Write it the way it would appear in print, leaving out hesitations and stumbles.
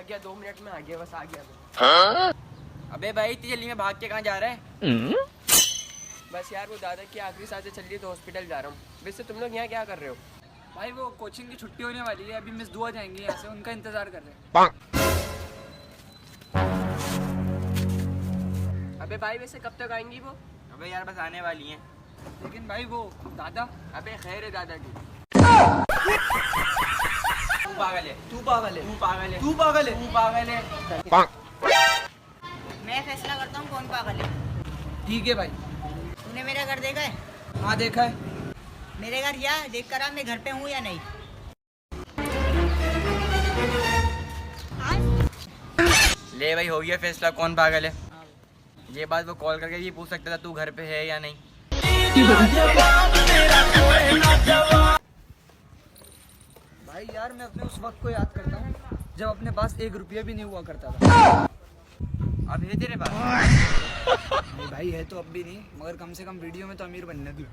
गया, 2 मिनट में आ गया, बस आ गया मैं। अबे भाई इतनी जल्दी में भाग के कहाँ जा रहा है? बस यार वो दादा की आखिरी सांसें चल रही है तो हॉस्पिटल जा रहा हूँ। वैसे तुम लोग यहाँ क्या कर रहे हो? भाई वो कोचिंग की छुट्टी होने वाली है, अभी मिस दुआ जाएंगी यहाँ से, उनका इंतजार कर रहे हैं। अबे भाई वैसे कब तक आएंगी वो? अबे यार बस आने वाली हैं। लेकिन भाई वो दादा, अबे खैर है दादा की। तू पागल है, तू पागल है, तू पागल है, तू पागल है, तू पागल है। मैं फैसला करता हूँ कौन पागल है। ठीक है भाई। तूने मेरा घर देखा है? हाँ देखा है। मेरे घर या देख कर आ मैं घर पे हूँ या नहीं। ले भाई हो गया फैसला कौन पागल है। ये बात वो कॉल करके ये पूछ सकता था तू घर पे है या नहीं। भाई यार मैं अपने उस वक्त को याद करता हूँ जब अपने पास 1 रुपया भी नहीं हुआ करता था। अब है तेरे पास? नहीं भाई है तो अब भी नहीं, मगर कम से कम वीडियो में तो अमीर बनने दो।